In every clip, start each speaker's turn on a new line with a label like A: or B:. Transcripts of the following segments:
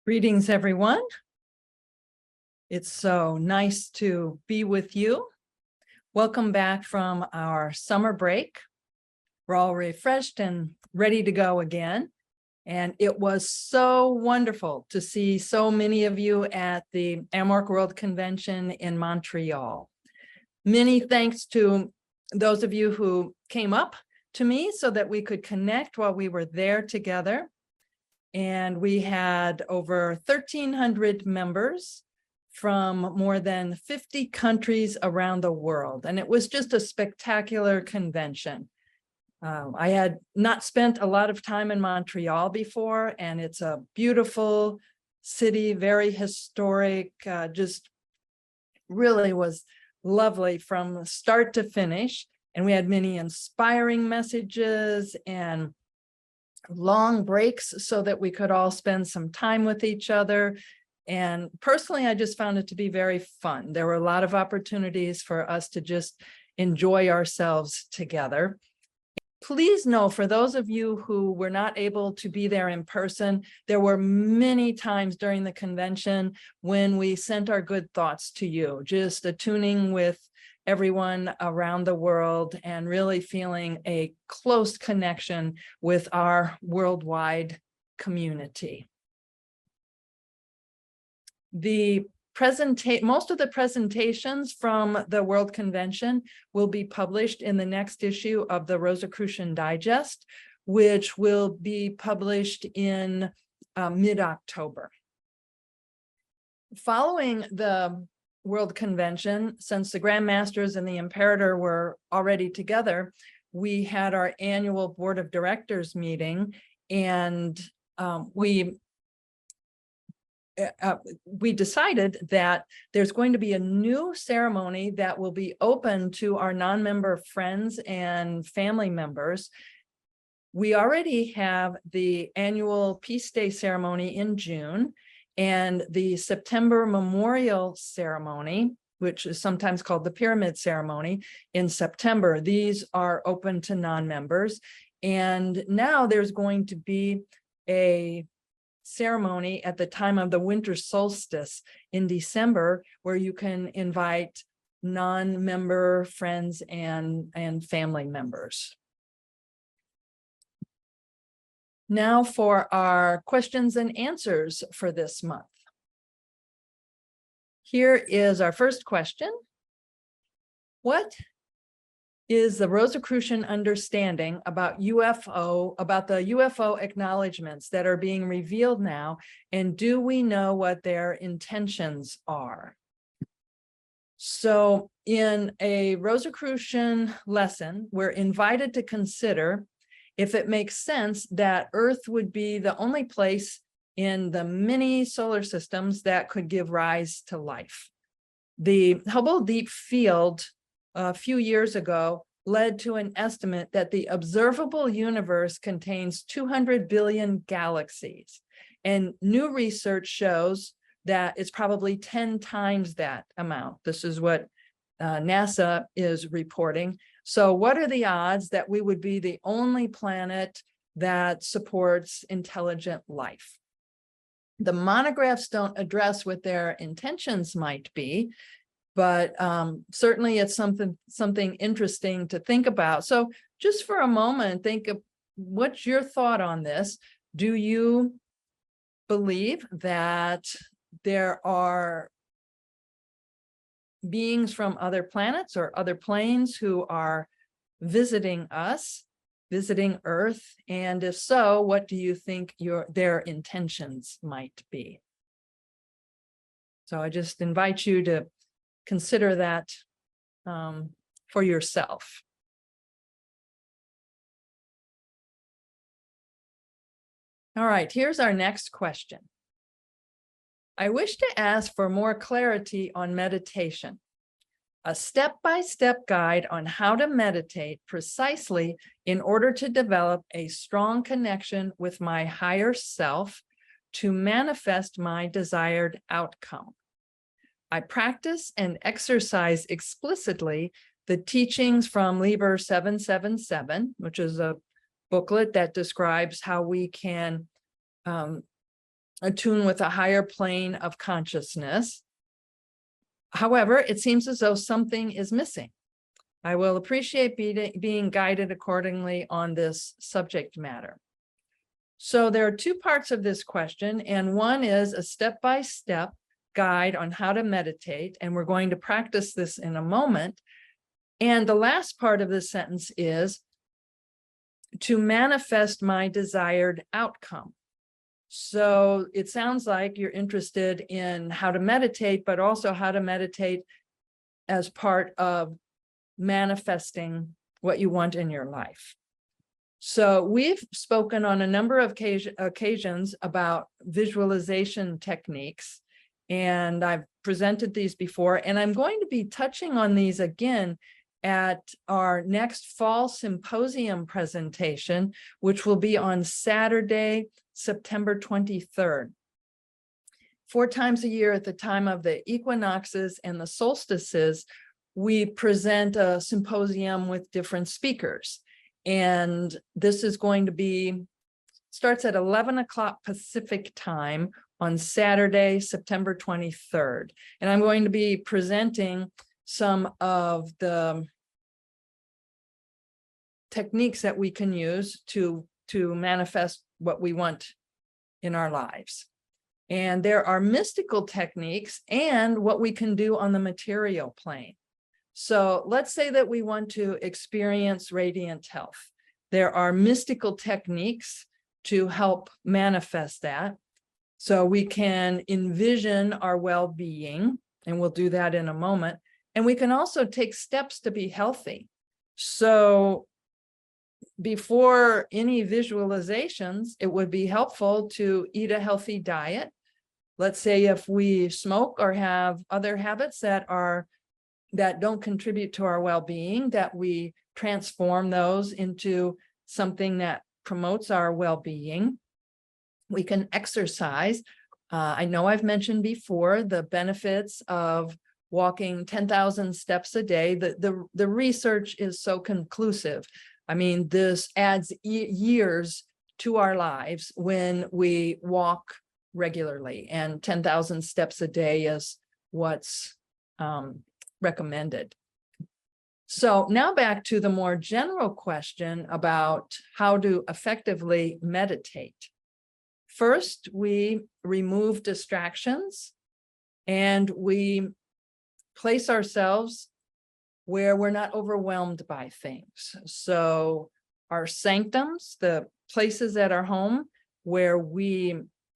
A: Greetings, everyone. It's so nice to be with you. Welcome back from our summer break. We're all refreshed and ready to go again. And it was so wonderful to see so many of you at the AMORC World Convention in Montreal. Many thanks to those of you who came up to me so that we could connect while we were there together. And we had over 1,300 members from more than 50 countries around the world. And it was just a spectacular convention. I had not spent a lot of time in Montreal before, and it's a beautiful city, very historic, just really was lovely from start to finish. And we had many inspiring messages and long breaks so that we could all spend some time with each other. And personally, I just found it to be very fun. There were a lot of opportunities for us to just enjoy ourselves together. Please know, for those of you who were not able to be there in person, there were many times during the convention when we sent our good thoughts to you, just attuning with everyone around the world and really feeling a close connection with our worldwide community. Most of the presentations from the World Convention will be published in the next issue of the Rosicrucian Digest, which will be published in mid-October. Following the World Convention, since the Grand Masters and the Imperator were already together, we had our annual Board of Directors meeting, and we decided that there's going to be a new ceremony that will be open to our non-member friends and family members. We already have the annual Peace Day ceremony in June, and the September Memorial Ceremony, which is sometimes called the Pyramid Ceremony, in September. These are open to non-members. And now there's going to be a ceremony at the time of the winter solstice in December, where you can invite non-member friends and family members. Now for our questions and answers for this month. Here is our first question. What is the Rosicrucian understanding about the UFO acknowledgments that are being revealed now, and do we know what their intentions are? So in a Rosicrucian lesson, we're invited to consider if it makes sense that Earth would be the only place in the many solar systems that could give rise to life. The Hubble Deep Field a few years ago led to an estimate that the observable universe contains 200 billion galaxies. And new research shows that it's probably 10 times that amount. This is what NASA is reporting. So what are the odds that we would be the only planet that supports intelligent life? The monographs don't address what their intentions might be, but certainly it's something interesting to think about. So just for a moment, think of what's your thought on this. Do you believe that there are beings from other planets or other planes who are visiting us, visiting Earth? And if so, what do you think their intentions might be? So I just invite you to consider that for yourself. All right, here's our next question. I wish to ask for more clarity on meditation, a step-by-step guide on how to meditate precisely in order to develop a strong connection with my higher self to manifest my desired outcome. I practice and exercise explicitly the teachings from Liber 777, which is a booklet that describes how we can attune with a higher plane of consciousness. However, it seems as though something is missing. I will appreciate being guided accordingly on this subject matter. So there are two parts of this question, and one is a step-by-step guide on how to meditate, and we're going to practice this in a moment. And the last part of this sentence is to manifest my desired outcome. So it sounds like you're interested in how to meditate, but also how to meditate as part of manifesting what you want in your life. So we've spoken on a number of occasions about visualization techniques, and I've presented these before, and I'm going to be touching on these again at our next fall symposium presentation, which will be on Saturday, September 23rd. 4 times a year at the time of the equinoxes and the solstices, we present a symposium with different speakers. And this is going to be, starts at 11 o'clock Pacific time on Saturday, September 23rd. And I'm going to be presenting some of the techniques that we can use to manifest what we want in our lives. And there are mystical techniques and what we can do on the material plane. So let's say that we want to experience radiant health. There are mystical techniques to help manifest that. So we can envision our well-being, and we'll do that in a moment. And we can also take steps to be healthy. So before any visualizations, it would be helpful to eat a healthy diet. Let's say if we smoke or have other habits that don't contribute to our well-being, that we transform those into something that promotes our well-being. We can exercise. I know I've mentioned before the benefits of walking 10,000 steps a day. The research is so conclusive. I mean, this adds years to our lives when we walk regularly, and 10,000 steps a day is what's recommended. So now back to the more general question about how to effectively meditate. First, we remove distractions and we place ourselves where we're not overwhelmed by things. So our sanctums, the places at our home where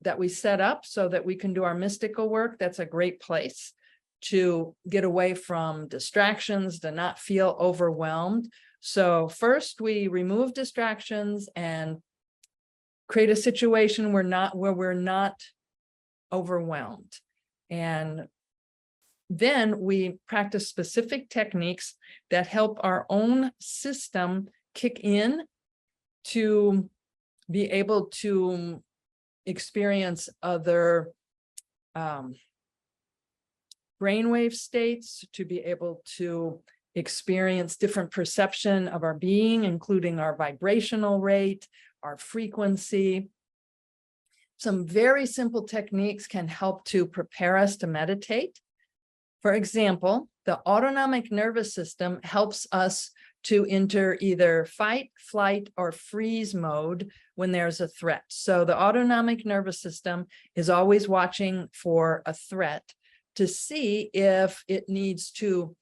A: that we set up so that we can do our mystical work, that's a great place to get away from distractions, to not feel overwhelmed. So first we remove distractions and create a situation where we're not overwhelmed. And then we practice specific techniques that help our own system kick in to be able to experience other brainwave states, to be able to experience different perception of our being, including our vibrational rate, our frequency. Some very simple techniques can help to prepare us to meditate. For example, the autonomic nervous system helps us to enter either fight, flight, or freeze mode when there's a threat. So the autonomic nervous system is always watching for a threat to see if it needs to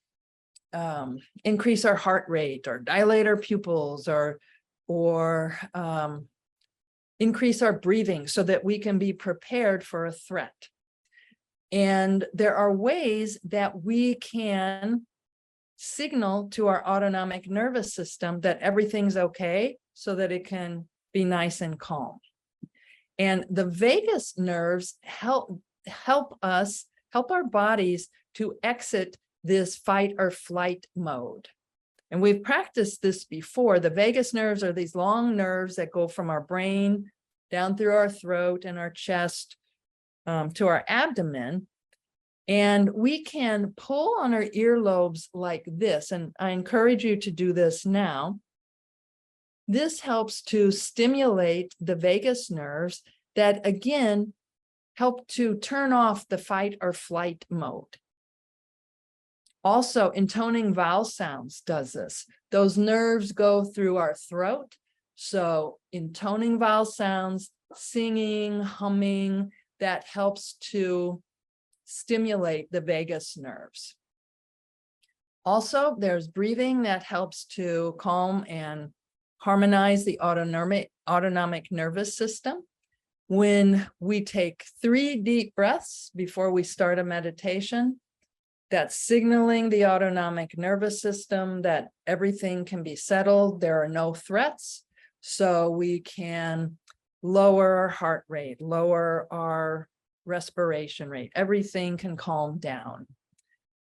A: increase our heart rate or dilate our pupils or increase our breathing so that we can be prepared for a threat. And there are ways that we can signal to our autonomic nervous system that everything's okay so that it can be nice and calm. And the vagus nerves help our bodies to exit this fight or flight mode. And we've practiced this before. The vagus nerves are these long nerves that go from our brain down through our throat and our chest to our abdomen. And we can pull on our earlobes like this. And I encourage you to do this now. This helps to stimulate the vagus nerves that, again, help to turn off the fight or flight mode. Also, intoning vowel sounds does this. Those nerves go through our throat. So intoning vowel sounds, singing, humming, that helps to stimulate the vagus nerves. Also, there's breathing that helps to calm and harmonize the autonomic nervous system. When we take 3 deep breaths before we start a meditation, that's signaling the autonomic nervous system that everything can be settled. There are no threats. So we can lower our heart rate, lower our respiration rate. Everything can calm down.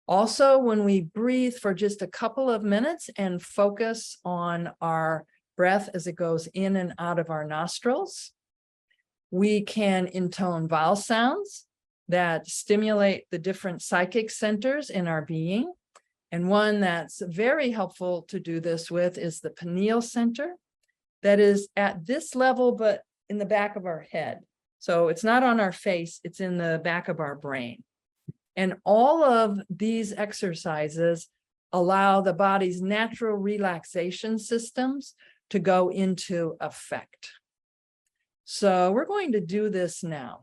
A: Also, when we breathe for just a couple of minutes and focus on our breath as it goes in and out of our nostrils, we can intone vowel sounds that stimulate the different psychic centers in our being. And one that's very helpful to do this with is the pineal center, that is at this level, but in the back of our head. So it's not on our face, it's in the back of our brain. And all of these exercises allow the body's natural relaxation systems to go into effect. So we're going to do this now.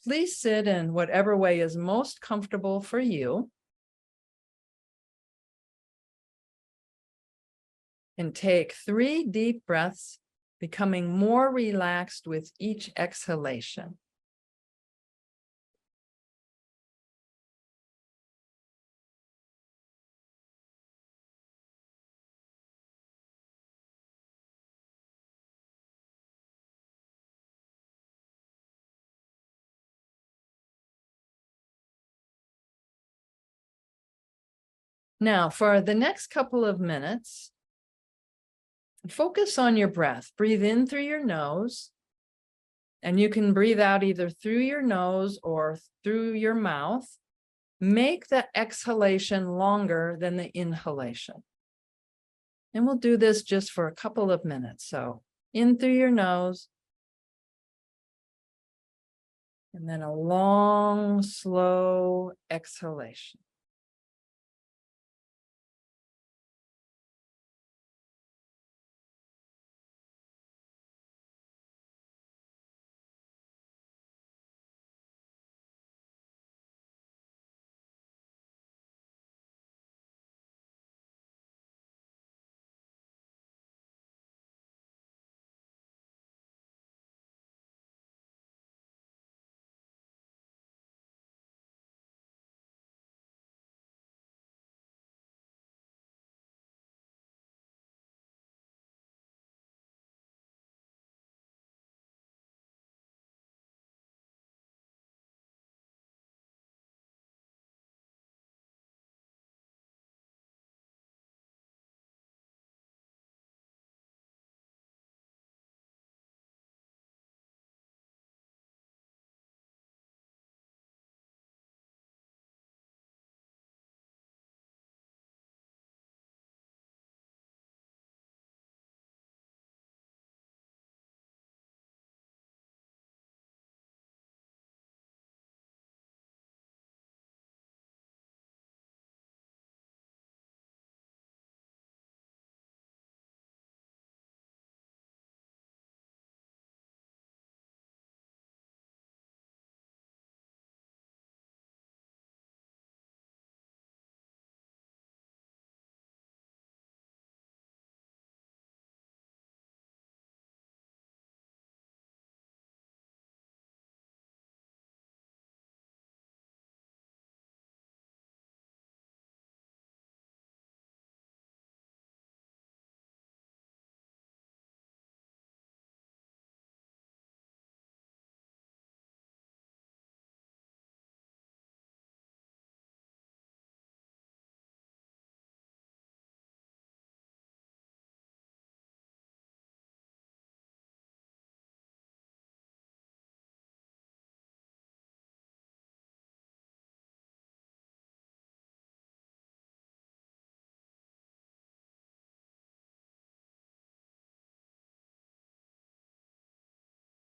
A: Please sit in whatever way is most comfortable for you. And take 3 deep breaths, becoming more relaxed with each exhalation. Now, for the next couple of minutes, focus on your breath. Breathe in through your nose, and you can breathe out either through your nose or through your mouth. Make the exhalation longer than the inhalation. And we'll do this just for a couple of minutes. So in through your nose, and then a long, slow exhalation.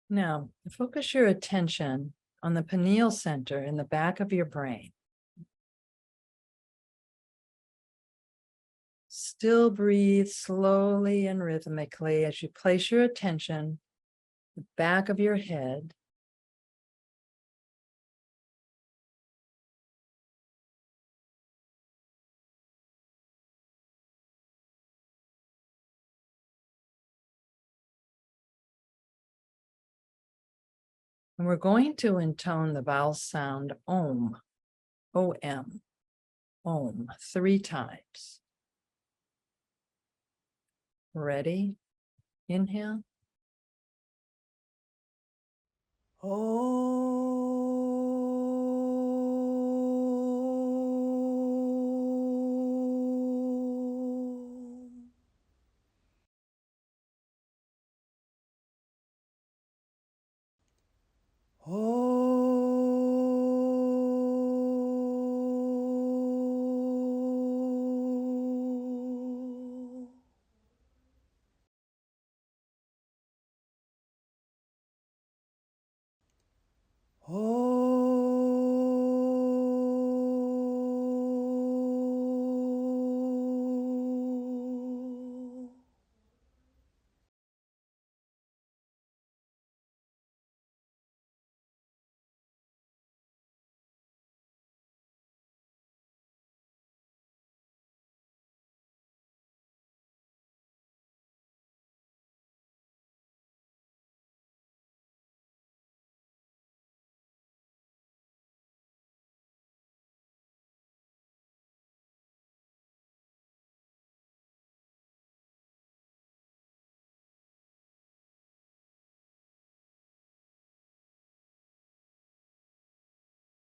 A: Now, focus your attention on the pineal center in the back of your brain. Still breathe slowly and rhythmically as you place your attention the back of your head. And we're going to intone the vowel sound Om, O-M, Om, 3 times. Ready? Inhale.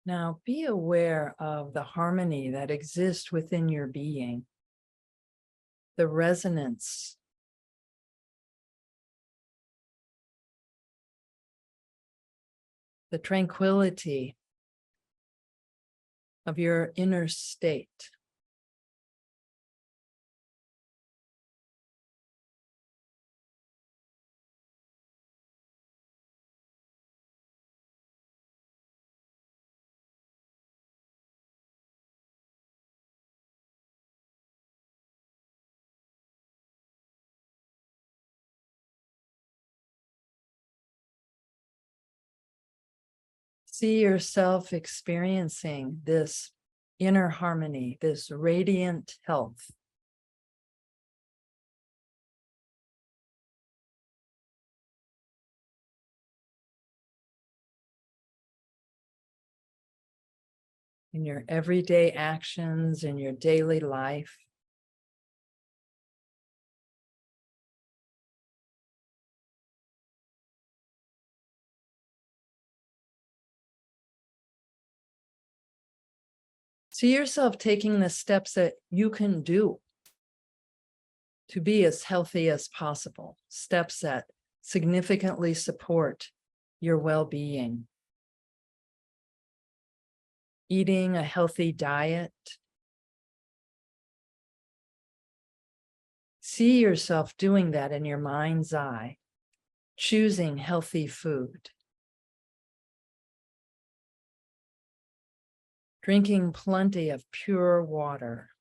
A: Now be aware of the harmony that exists within your being, the resonance, the tranquility of your inner state. See yourself experiencing this inner harmony, this radiant health. In your everyday actions, in your daily life. See yourself taking the steps that you can do to be as healthy as possible, steps that significantly support your well-being. Eating a healthy diet. See yourself doing that in your mind's eye, choosing healthy food. Drinking plenty of pure water.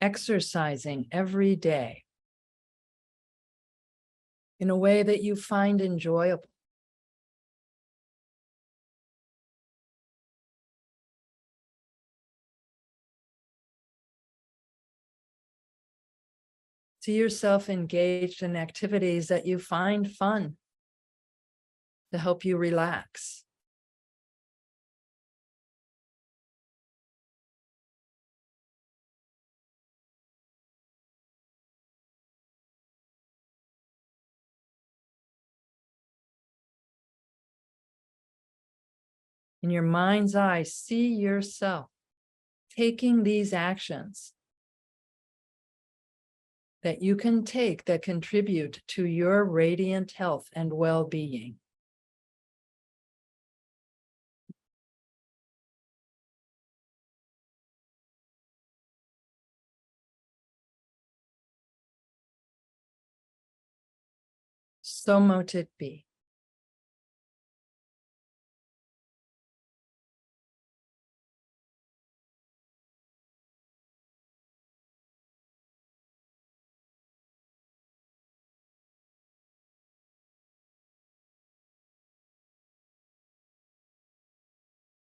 A: Exercising every day in a way that you find enjoyable. See yourself engaged in activities that you find fun to help you relax. In your mind's eye, see yourself taking these actions that you can take that contribute to your radiant health and well-being. So mote it be.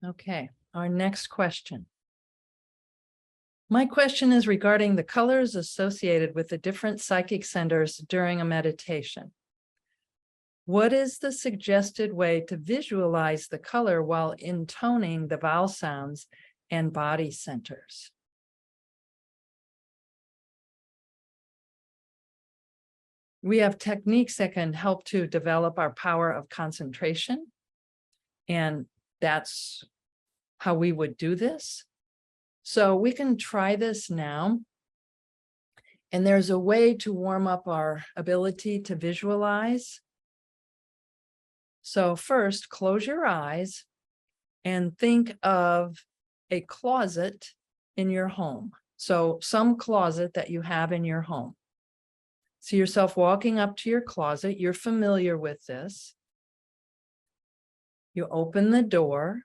A: Okay, our next question. My question is regarding the colors associated with the different psychic centers during a meditation. What is the suggested way to visualize the color while intoning the vowel sounds and body centers? We have techniques that can help to develop our power of concentration, and that's how we would do this. So we can try this now. And there's a way to warm up our ability to visualize. So first, close your eyes and think of a closet in your home. So some closet that you have in your home. See yourself walking up to your closet. You're familiar with this. You open the door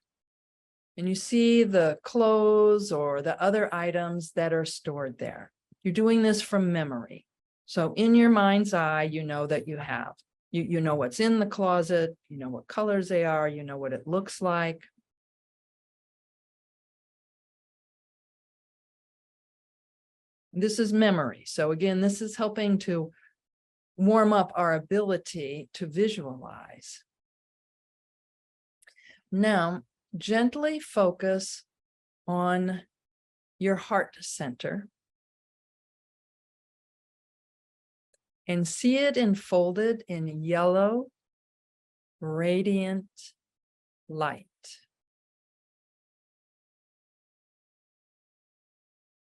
A: and you see the clothes or the other items that are stored there. You're doing this from memory. So in your mind's eye, you know that you have. You know what's in the closet, you know what colors they are, you know what it looks like. This is memory. So again, this is helping to warm up our ability to visualize. Now, gently focus on your heart center and see it enfolded in yellow, radiant light.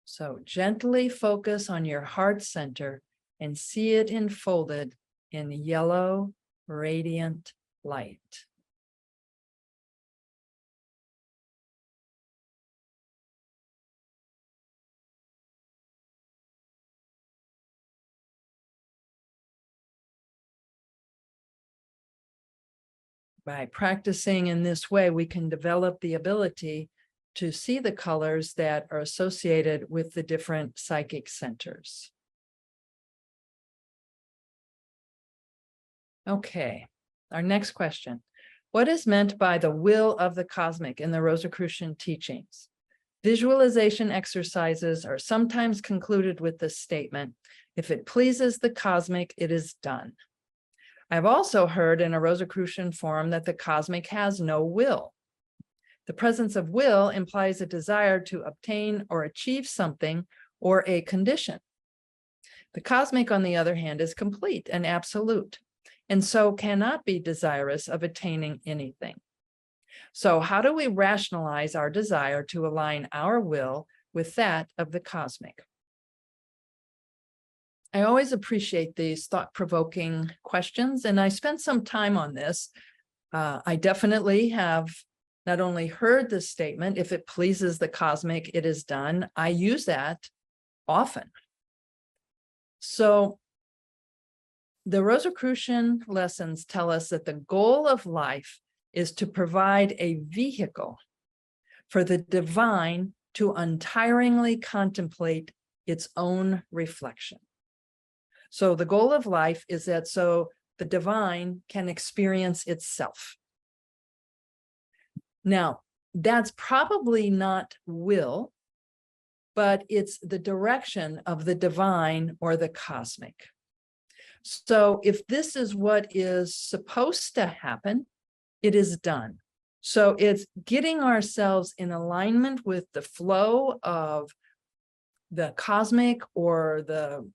A: So gently focus on your heart center and see it enfolded in yellow, radiant light. By practicing in this way, we can develop the ability to see the colors that are associated with the different psychic centers. Okay, our next question. What is meant by the will of the cosmic in the Rosicrucian teachings? Visualization exercises are sometimes concluded with this statement, if it pleases the cosmic, it is done. I've also heard in a Rosicrucian forum that the cosmic has no will. The presence of will implies a desire to obtain or achieve something or a condition. The cosmic, on the other hand, is complete and absolute, and so cannot be desirous of attaining anything. So how do we rationalize our desire to align our will with that of the cosmic? I always appreciate these thought-provoking questions, and I spent some time on this. I definitely have not only heard this statement, if it pleases the cosmic, it is done. I use that often. So the Rosicrucian lessons tell us that the goal of life is to provide a vehicle for the divine to untiringly contemplate its own reflection. So the goal of life is that so the divine can experience itself. Now, that's probably not will, but it's the direction of the divine or the cosmic. So if this is what is supposed to happen, it is done. So it's getting ourselves in alignment with the flow of the cosmic or the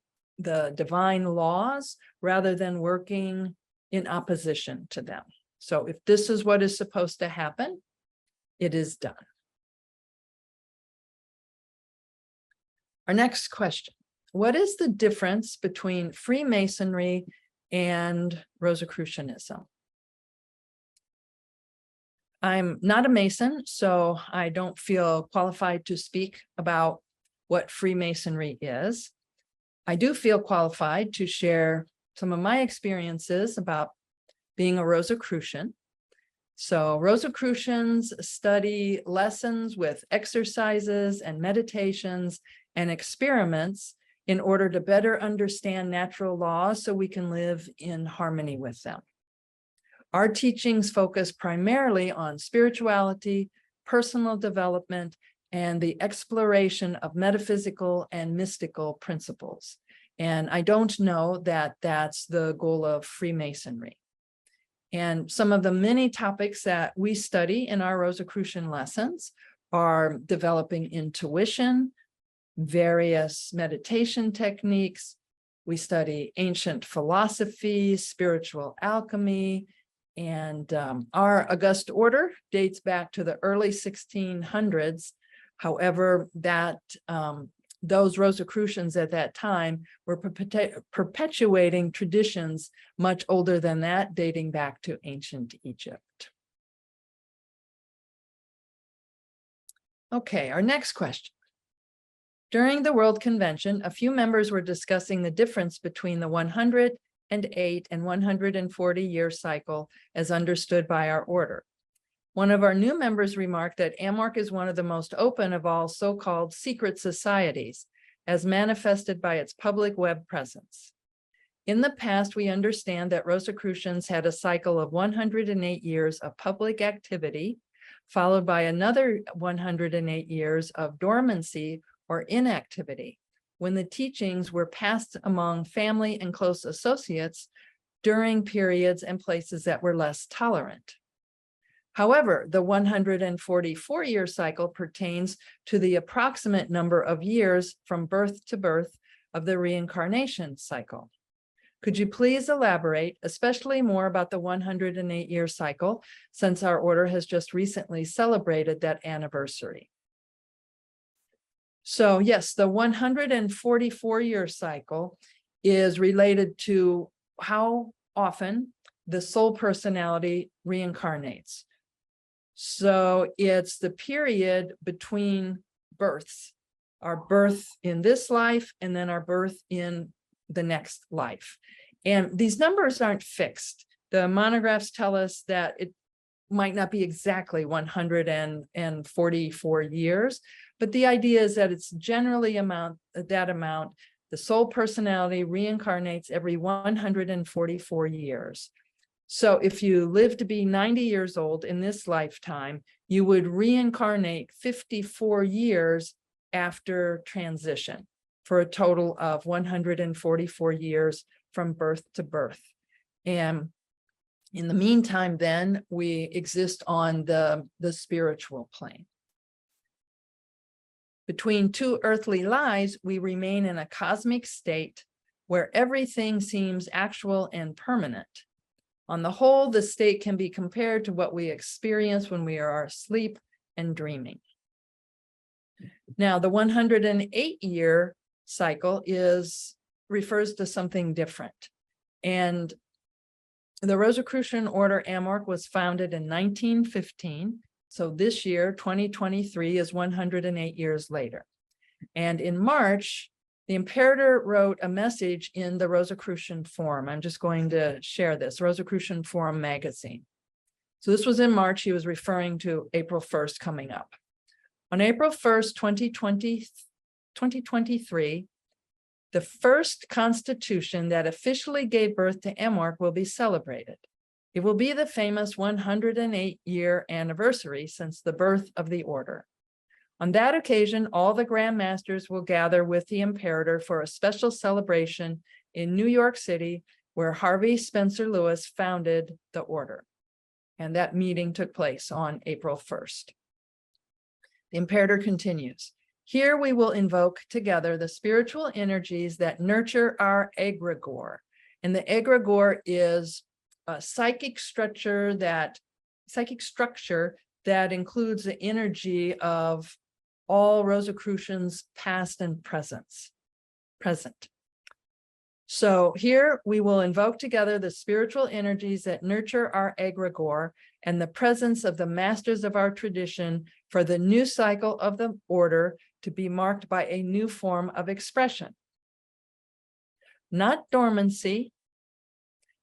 A: divine laws rather than working in opposition to them. So if this is what is supposed to happen, it is done. Our next question. What is the difference between Freemasonry and Rosicrucianism? I'm not a Mason, so I don't feel qualified to speak about what Freemasonry is. I do feel qualified to share some of my experiences about being a Rosicrucian. So Rosicrucians study lessons with exercises and meditations and experiments in order to better understand natural laws so we can live in harmony with them. Our teachings focus primarily on spirituality, personal development, and the exploration of metaphysical and mystical principles. And I don't know that that's the goal of Freemasonry. And some of the many topics that we study in our Rosicrucian lessons are developing intuition, various meditation techniques. We study ancient philosophy, spiritual alchemy, and our august order dates back to the early 1600s. However, those Rosicrucians at that time were perpetuating traditions much older than that, dating back to ancient Egypt. Okay, our next question. During the World Convention, a few members were discussing the difference between the 108 and 140-year cycle as understood by our order. One of our new members remarked that AMORC is one of the most open of all so-called secret societies, as manifested by its public web presence. In the past, we understand that Rosicrucians had a cycle of 108 years of public activity, followed by another 108 years of dormancy or inactivity, when the teachings were passed among family and close associates during periods and places that were less tolerant. However, the 144-year cycle pertains to the approximate number of years from birth to birth of the reincarnation cycle. Could you please elaborate, especially more about the 108-year cycle, since our order has just recently celebrated that anniversary? So yes, the 144-year cycle is related to how often the soul personality reincarnates. So it's the period between births, our birth in this life and then our birth in the next life. And these numbers aren't fixed. The monographs tell us that it might not be exactly 144 years, but the idea is that it's generally that amount. The soul personality reincarnates every 144 years. So if you live to be 90 years old in this lifetime, you would reincarnate 54 years after transition for a total of 144 years from birth to birth. And in the meantime, then we exist on the spiritual plane. Between two earthly lives, we remain in a cosmic state where everything seems actual and permanent. On the whole, the state can be compared to what we experience when we are asleep and dreaming. Now, the 108-year cycle refers to something different. And the Rosicrucian Order AMORC was founded in 1915. So this year, 2023, is 108 years later. And in March, the Imperator wrote a message in the Rosicrucian Forum. I'm just going to share this, Rosicrucian Forum magazine. So this was in March. He was referring to April 1st coming up. On April 1st, 2023, the first constitution that officially gave birth to AMORC will be celebrated. It will be the famous 108-year anniversary since the birth of the order. On that occasion, all the Grand Masters will gather with the Imperator for a special celebration in New York City, where Harvey Spencer Lewis founded the order. And that meeting took place on April 1st. The Imperator continues. Here we will invoke together the spiritual energies that nurture our egregore. And the egregore is a psychic structure that includes the energy of all Rosicrucians past and present. So here we will invoke together the spiritual energies that nurture our egregore and the presence of the masters of our tradition for the new cycle of the order to be marked by a new form of expression. Not dormancy,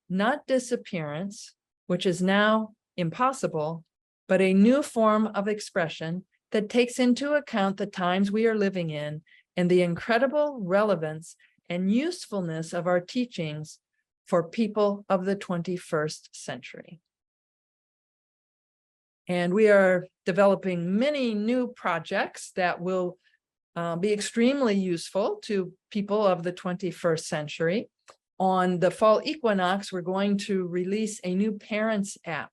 A: not disappearance, which is now impossible, but a new form of expression that takes into account the times we are living in and the incredible relevance and usefulness of our teachings for people of the 21st century. And we are developing many new projects that will be extremely useful to people of the 21st century. On the fall equinox, we're going to release a new parents app.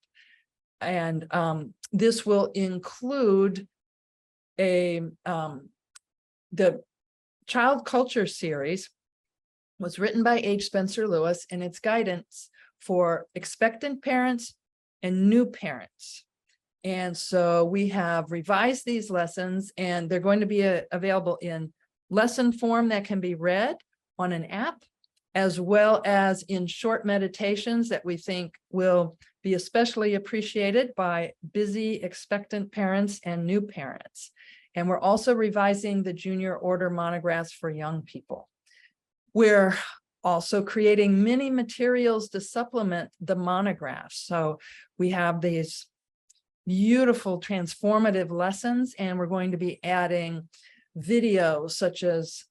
A: And this will include the Child Culture series was written by H. Spencer Lewis, and it's guidance for expectant parents and new parents. And so we have revised these lessons, and they're going to be available in lesson form that can be read on an app, as well as in short meditations that we think will be especially appreciated by busy expectant parents and new parents. And we're also revising the junior order monographs for young people. We're also creating many materials to supplement the monographs. So we have these beautiful transformative lessons, and we're going to be adding videos such as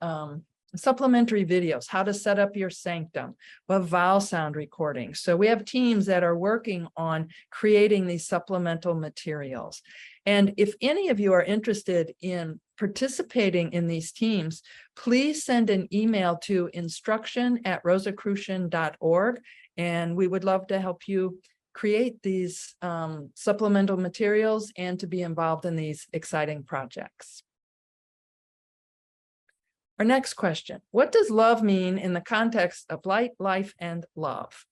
A: supplementary videos, how to set up your sanctum, vowel sound recordings. So we have teams that are working on creating these supplemental materials. And if any of you are interested in participating in these teams, please send an email to instruction@rosicrucian.org, and we would love to help you create these supplemental materials and to be involved in these exciting projects. Our next question: what does love mean in the context of light, life, and love?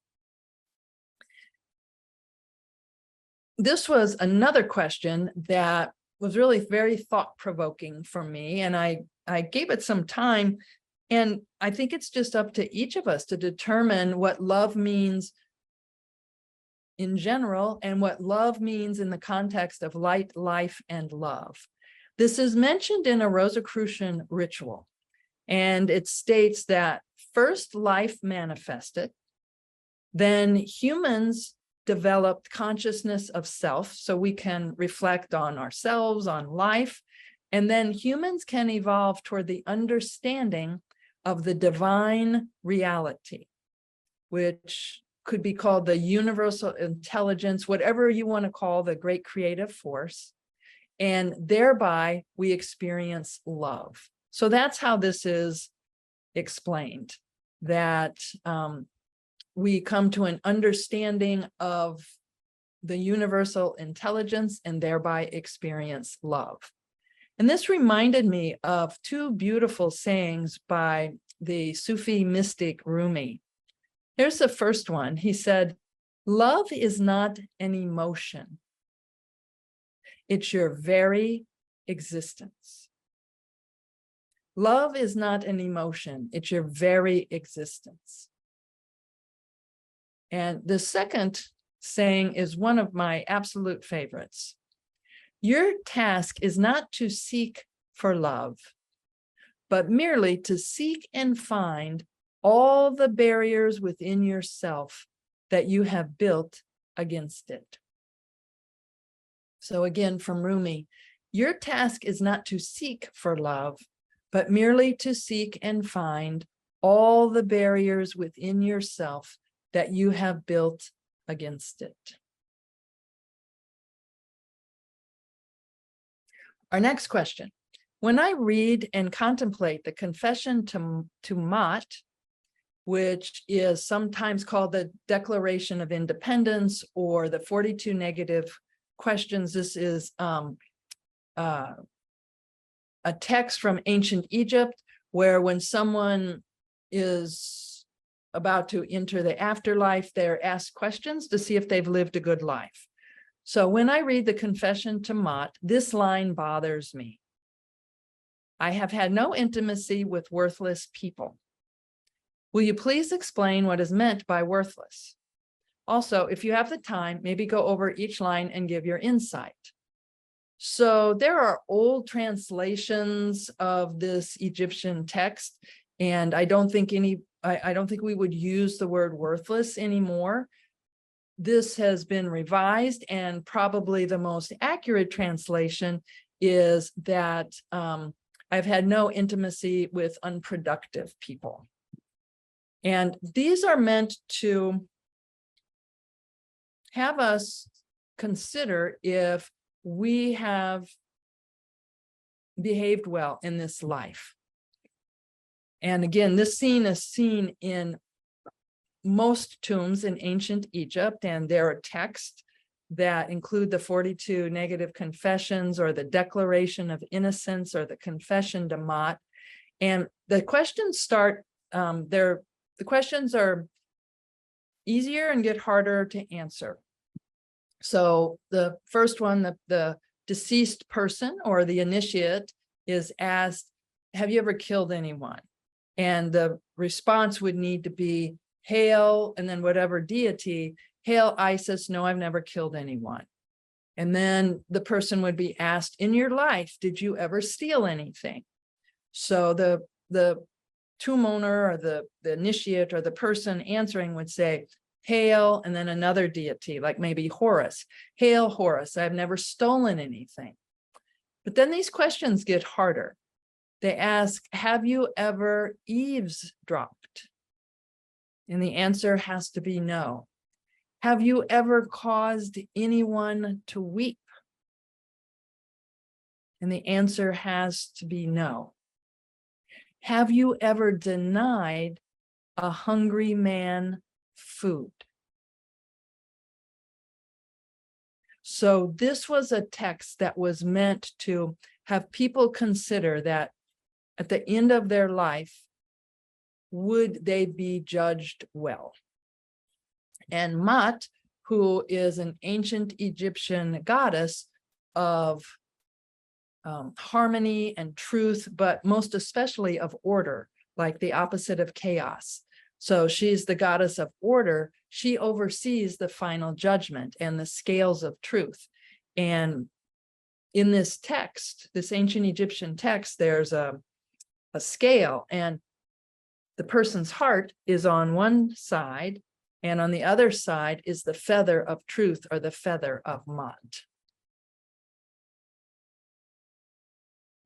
A: This was another question that was really very thought-provoking for me, and I gave it some time, and I think it's just up to each of us to determine what love means in general and what love means in the context of light, life, and love. This is mentioned in a Rosicrucian ritual, and it states that first life manifested, then humans developed consciousness of self, so we can reflect on ourselves, on life, and then humans can evolve toward the understanding of the divine reality, which could be called the universal intelligence, whatever you want to call the great creative force, and thereby we experience love. So that's how this is explained, that we come to an understanding of the universal intelligence and thereby experience love. And this reminded me of two beautiful sayings by the Sufi mystic Rumi. Here's the first one. He said, "Love is not an emotion. It's your very existence." Love is not an emotion. It's your very existence. And the second saying is one of my absolute favorites. Your task is not to seek for love, but merely to seek and find all the barriers within yourself that you have built against it. So again, from Rumi, your task is not to seek for love, but merely to seek and find all the barriers within yourself that you have built against it. Our next question: when I read and contemplate the Confession to Maat, which is sometimes called the Declaration of Independence or the 42 Negative Questions, this is a text from ancient Egypt, where when someone is about to enter the afterlife, they're asked questions to see if they've lived a good life. So when I read the Confession to Maat, this line bothers me. I have had no intimacy with worthless people. Will you please explain what is meant by worthless? Also, if you have the time, maybe go over each line and give your insight. So there are old translations of this Egyptian text, and I don't think any I don't think we would use the word worthless anymore. This has been revised, and probably the most accurate translation is that I've had no intimacy with unproductive people. And these are meant to have us consider if we have behaved well in this life. And again, this scene is seen in most tombs in ancient Egypt, and there are texts that include the 42 negative confessions, or the Declaration of Innocence, or the Confession to Maat. And the questions start, the questions are easier and get harder to answer. So the first one, the deceased person or the initiate is asked, have you ever killed anyone? And the response would need to be, hail, and then whatever deity, hail Isis, no, I've never killed anyone. And then the person would be asked, in your life, did you ever steal anything? So the tomb owner or the initiate or the person answering would say, hail, and then another deity, like maybe Horus. Hail Horus, I've never stolen anything. But then these questions get harder. They ask, have you ever eavesdropped? And the answer has to be no. Have you ever caused anyone to weep? And the answer has to be no. Have you ever denied a hungry man food? So this was a text that was meant to have people consider that at the end of their life, would they be judged well? And Maat, who is an ancient Egyptian goddess of harmony and truth, but most especially of order, like the opposite of chaos. So she's the goddess of order. She oversees the final judgment and the scales of truth. And in this text, this ancient Egyptian text, there's a scale, and the person's heart is on one side, and on the other side is the feather of truth, or the feather of Maat.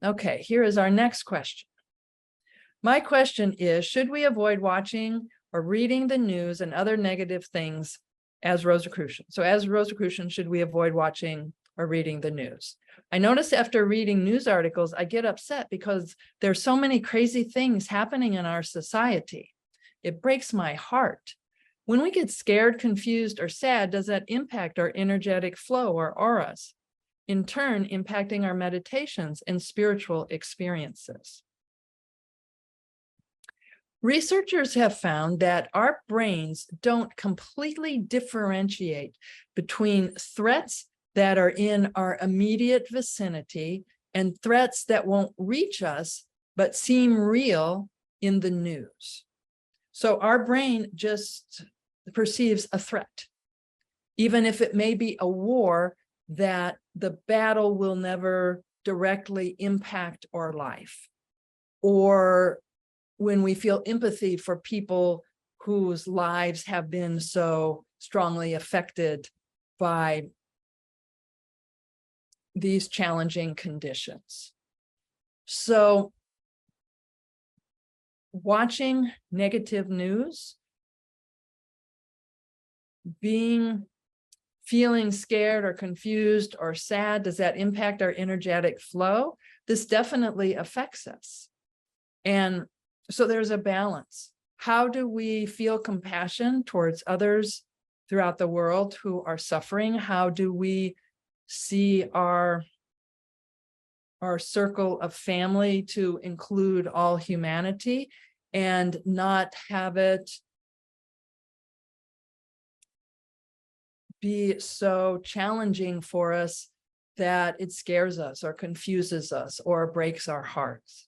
A: Okay, here is our next question. My question is, should we avoid watching or reading the news and other negative things as Rosicrucians? So as Rosicrucians, should we avoid watching or reading the news? I notice after reading news articles, I get upset because there's so many crazy things happening in our society. It breaks my heart. When we get scared, confused, or sad, does that impact our energetic flow or auras, in turn impacting our meditations and spiritual experiences? Researchers have found that our brains don't completely differentiate between threats that are in our immediate vicinity and threats that won't reach us but seem real in the news. So our brain just perceives a threat, even if it may be a war that the battle will never directly impact our life, or when we feel empathy for people whose lives have been so strongly affected by these challenging conditions. So watching negative news, feeling scared or confused or sad, does that impact our energetic flow? This definitely affects us. And so there's a balance. How do we feel compassion towards others throughout the world who are suffering? How do we see our circle of family to include all humanity and not have it be so challenging for us that it scares us or confuses us or breaks our hearts?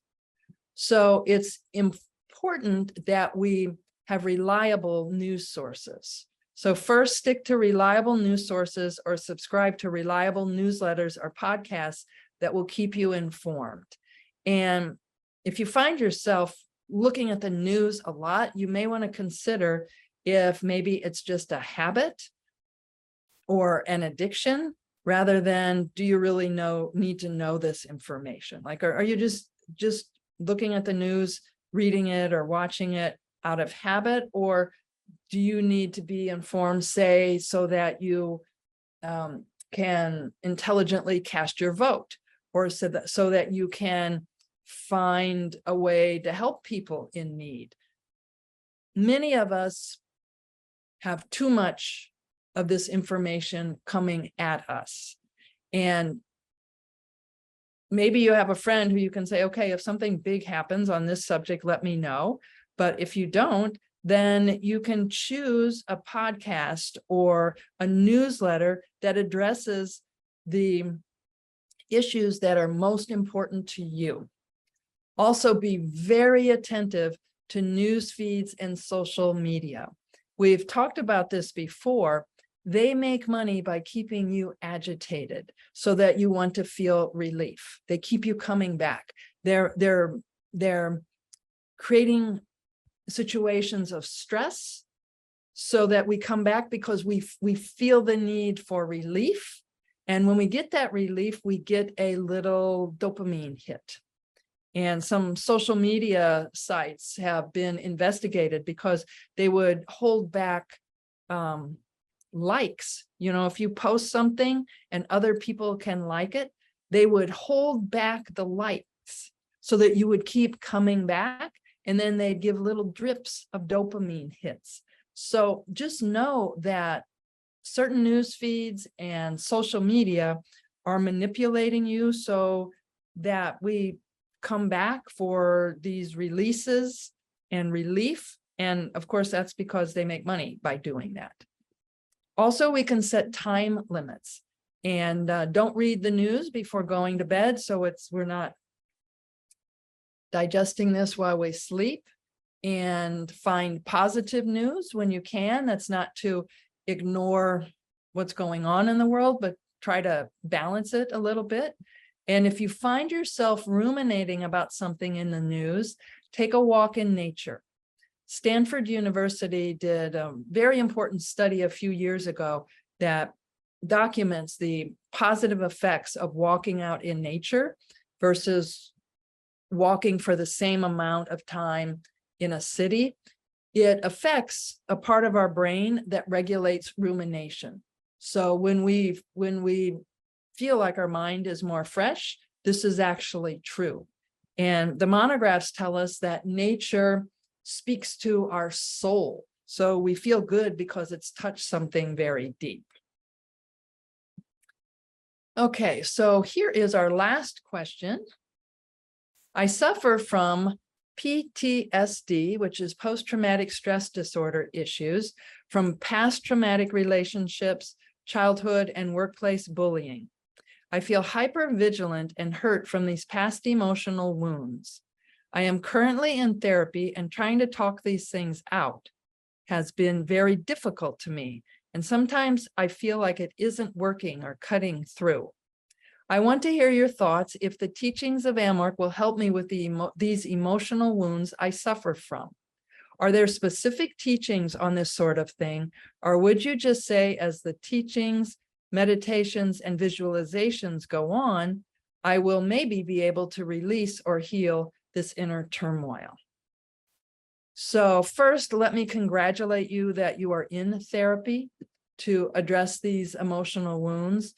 A: So it's important that we have reliable news sources. So first, stick to reliable news sources or subscribe to reliable newsletters or podcasts that will keep you informed. And if you find yourself looking at the news a lot, you may want to consider if maybe it's just a habit or an addiction, rather than do you really need to know this information? Like, are you just looking at the news, reading it or watching it out of habit, or do you need to be informed, say, so that you can intelligently cast your vote, or so that you can find a way to help people in need? Many of us have too much of this information coming at us. And maybe you have a friend who you can say, okay, if something big happens on this subject, let me know. But if you don't, then you can choose a podcast or a newsletter that addresses the issues that are most important to you. Also, be very attentive to news feeds and social media. We've talked about this before. They make money by keeping you agitated so that you want to feel relief. They keep you coming back. They're creating situations of stress so that we come back because we feel the need for relief. And when we get that relief, we get a little dopamine hit. And some social media sites have been investigated because they would hold back likes. You know, if you post something and other people can like it, they would hold back the likes so that you would keep coming back, and then they'd give little drips of dopamine hits. So just know that certain news feeds and social media are manipulating you so that we come back for these releases and relief. And of course, that's because they make money by doing that. Also, we can set time limits, and don't read the news before going to bed. So we're not digesting this while we sleep, and find positive news when you can. That's not to ignore what's going on in the world, but try to balance it a little bit. And if you find yourself ruminating about something in the news, take a walk in nature. Stanford University did a very important study a few years ago that documents the positive effects of walking out in nature versus walking for the same amount of time in a city. It affects a part of our brain that regulates rumination. So when we feel like our mind is more fresh, this is actually true. And the monographs tell us that nature speaks to our soul. So we feel good because it's touched something very deep. Okay, so here is our last question. I suffer from PTSD, which is post-traumatic stress disorder issues, from past traumatic relationships, childhood, and workplace bullying. I feel hypervigilant and hurt from these past emotional wounds. I am currently in therapy, and trying to talk these things out has been very difficult to me. And sometimes I feel like it isn't working or cutting through. I want to hear your thoughts if the teachings of AMORC will help me with these emotional wounds I suffer from. Are there specific teachings on this sort of thing, or would you just say as the teachings, meditations, and visualizations go on, I will maybe be able to release or heal this inner turmoil? So first, let me congratulate you that you are in therapy to address these emotional wounds,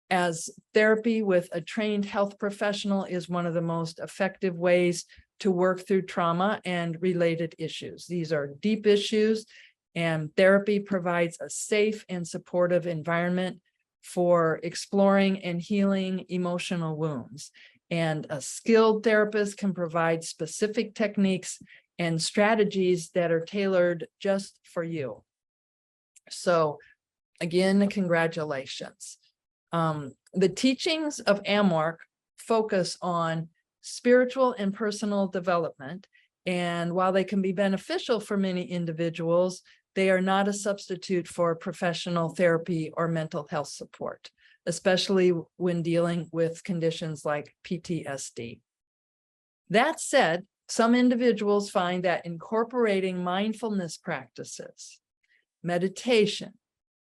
A: as therapy with a trained health professional is one of the most effective ways to work through trauma and related issues. These are deep issues, and therapy provides a safe and supportive environment for exploring and healing emotional wounds. And a skilled therapist can provide specific techniques and strategies that are tailored just for you. So again, congratulations. The teachings of AMORC focus on spiritual and personal development, and while they can be beneficial for many individuals, they are not a substitute for professional therapy or mental health support, especially when dealing with conditions like PTSD. That said, Some individuals find that incorporating mindfulness practices, meditation,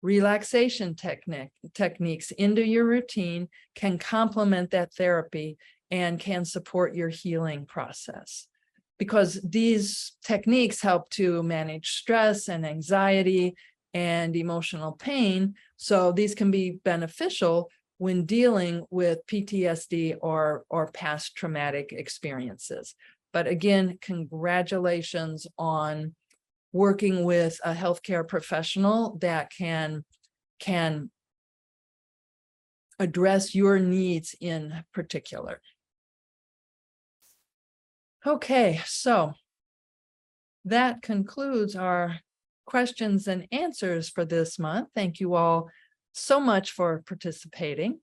A: relaxation techniques into your routine can complement that therapy and can support your healing process. Because these techniques help to manage stress and anxiety and emotional pain. So these can be beneficial when dealing with PTSD or past traumatic experiences. But again, congratulations on working with a healthcare professional that can address your needs in particular. Okay, so that concludes our questions and answers for this month. Thank you all so much for participating.